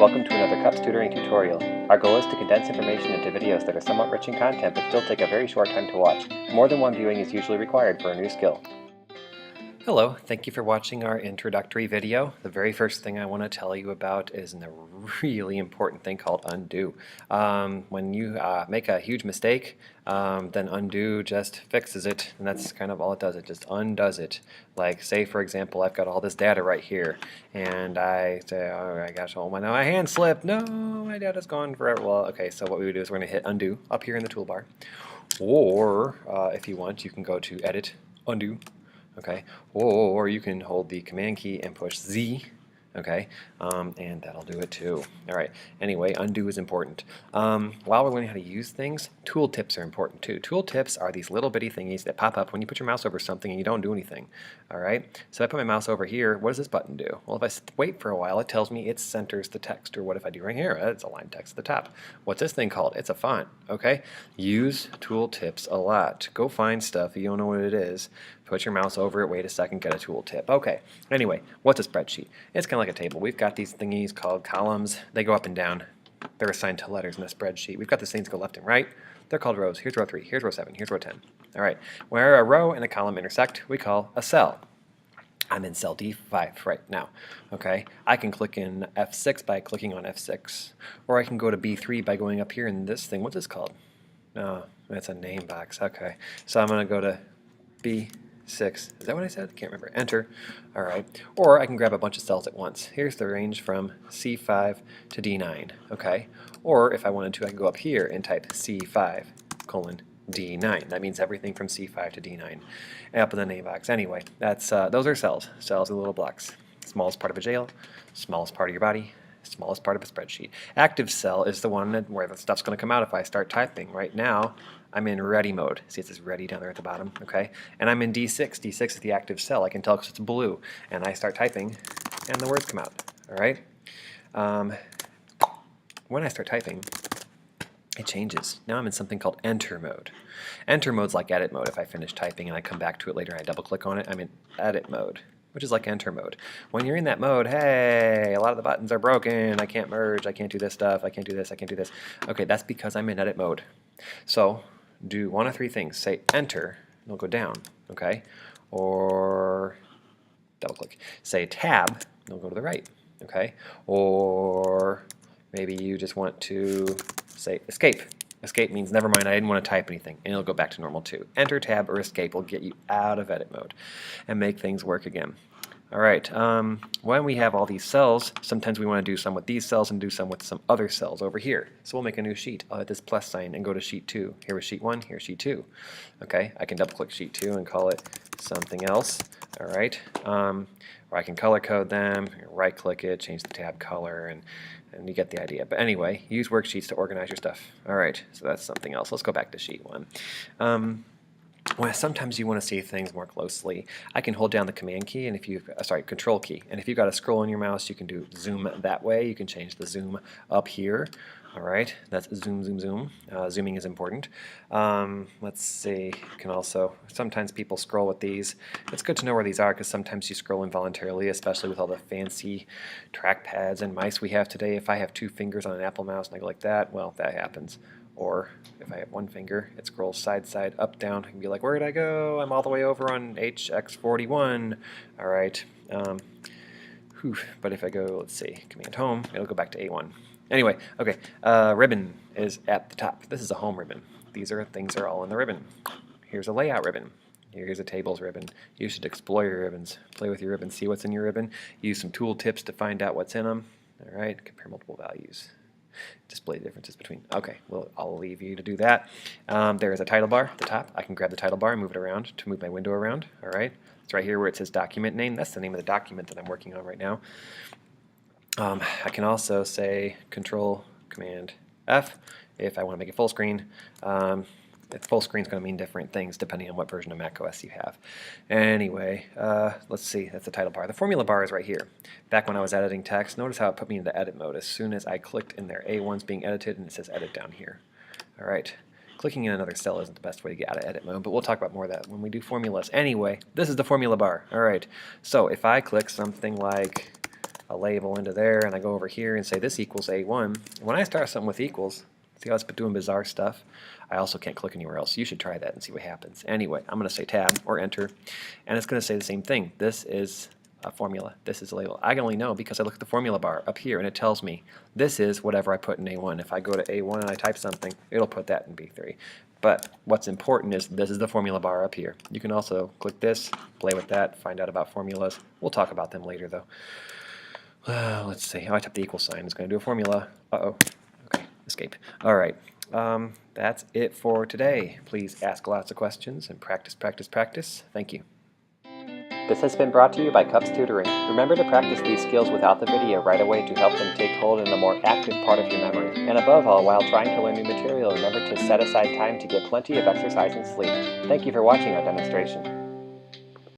Welcome to another CUPS tutoring tutorial. Our goal is to condense information into videos that are somewhat rich in content but still take a very short time to watch. More than one viewing is usually required for a new skill. Hello, thank you for watching our introductory video. The very first thing I want to tell you about is a really important thing called undo. When you make a huge mistake, then undo just fixes it, and that's kind of all it does. It just undoes it. Like, say for example, I've got all this data right here, and I say, oh my gosh, my hand slipped. No, my data's gone forever. Well, okay, so what we would do is we're going to hit undo up here in the toolbar, or if you want, you can go to Edit, Undo. Okay, or you can hold the Command key and push Z, okay, and that'll do it too. All right, anyway, undo is important. While we're learning how to use things, tooltips are important too. Tooltips are these little bitty thingies that pop up when you put your mouse over something and you don't do anything. All right, so if I put my mouse over here, what does this button do? Well, if I wait for a while, it tells me it centers the text, or what if I do right here? It's align text at the top. What's this thing called? It's a font, okay? Use tooltips a lot. Go find stuff, you don't know what it is. Put your mouse over it, wait a second, get a tooltip. Okay, anyway, what's a spreadsheet? It's kind of like a table. We've got these thingies called columns. They go up and down. They're assigned to letters in a spreadsheet. We've got these things go left and right. They're called rows. Here's row 3, here's row 7, here's row 10. All right, where a row and a column intersect, we call a cell. I'm in cell D5 right now, okay? I can click in F6 by clicking on F6, or I can go to B3 by going up here in this thing. What's this called? Oh, that's a name box, okay. So I'm gonna go to B6, is that what I said? Can't remember. Enter. All right. Or I can grab a bunch of cells at once. Here's the range from C5 to D9. Okay. Or if I wanted to, I can go up here and type C5 colon D9. That means everything from C5 to D9 up in the name box. Anyway, that's those are cells. Cells are little blocks. Smallest part of a jail, smallest part of your body, smallest part of a spreadsheet. Active cell is the one where the stuff's going to come out if I start typing. Right now, I'm in ready mode. See, it says ready down there at the bottom, okay? And I'm in D6. D6 is the active cell. I can tell because it's blue. And I start typing, and the words come out, all right? When I start typing, it changes. Now I'm in something called enter mode. Enter mode's like edit mode. If I finish typing and I come back to it later and I double click on it, I'm in edit mode, which is like enter mode. When you're in that mode, hey, a lot of the buttons are broken, I can't merge, I can't do this stuff, I can't do this, I can't do this. Okay, that's because I'm in edit mode. So do one of three things. Say enter, and it'll go down, okay? Or double click. Say tab, and it'll go to the right, okay? Or maybe you just want to say escape. Escape means never mind, I didn't want to type anything, and it'll go back to normal too. Enter, tab, or escape will get you out of edit mode and make things work again. All right, when we have all these cells, sometimes we want to do some with these cells and do some with some other cells over here. So we'll make a new sheet. I'll hit this plus sign and go to sheet 2. Here was sheet 1, here's sheet 2. Okay, I can double click sheet 2 and call it something else. All right, or I can color code them, right click it, change the tab color, and you get the idea. But anyway, use worksheets to organize your stuff. All right, so that's something else. Let's go back to sheet 1. Well, sometimes you want to see things more closely. I can hold down the command key, and if you, control key, and if you've got a scroll on your mouse, you can do zoom that way. You can change the zoom up here. All right, that's zoom, zoom, zoom. Zooming is important. Let's see, you can also, sometimes people scroll with these. It's good to know where these are because sometimes you scroll involuntarily, especially with all the fancy trackpads and mice we have today. If I have 2 fingers on an Apple mouse and I go like that, well, that happens. Or if I have 1 finger, it scrolls side, side, up, down. I can be like, where did I go? I'm all the way over on HX41. All right. But if I go, let's see, Command Home, it'll go back to A1. Anyway, okay, ribbon is at the top. This is a home ribbon. These are all in the ribbon. Here's a layout ribbon. Here's a tables ribbon. You should explore your ribbons. Play with your ribbons. See what's in your ribbon. Use some tool tips to find out what's in them. All right, compare multiple values. Display differences between. Okay, well, I'll leave you to do that. There is a title bar at the top. I can grab the title bar and move it around to move my window around. All right, it's right here where it says document name. That's the name of the document that I'm working on right now. I can also say Control Command F if I want to make it full screen. Full screen is going to mean different things depending on what version of macOS you have. Anyway, let's see, that's the title bar. The formula bar is right here. Back when I was editing text, notice how it put me into edit mode as soon as I clicked in there. A1's being edited and it says edit down here. All right, clicking in another cell isn't the best way to get out of edit mode, but we'll talk about more of that when we do formulas. Anyway, this is the formula bar. All right, so if I click something like a label into there, and I go over here and say this equals A1. When I start something with equals, see how it's doing bizarre stuff? I also can't click anywhere else. You should try that and see what happens. Anyway, I'm going to say tab or enter, and it's going to say the same thing. This is a formula. This is a label. I can only know because I look at the formula bar up here, and it tells me this is whatever I put in A1. If I go to A1 and I type something, it'll put that in B3. But what's important is this is the formula bar up here. You can also click this, play with that, find out about formulas. We'll talk about them later, though. Let's see. Oh, I typed the equal sign. It's going to do a formula. Uh-oh. Okay, escape. All right. That's it for today. Please ask lots of questions and practice, practice, practice. Thank you. This has been brought to you by Cup's Tutoring. Remember to practice these skills without the video right away to help them take hold in a more active part of your memory. And above all, while trying to learn new material, remember to set aside time to get plenty of exercise and sleep. Thank you for watching our demonstration.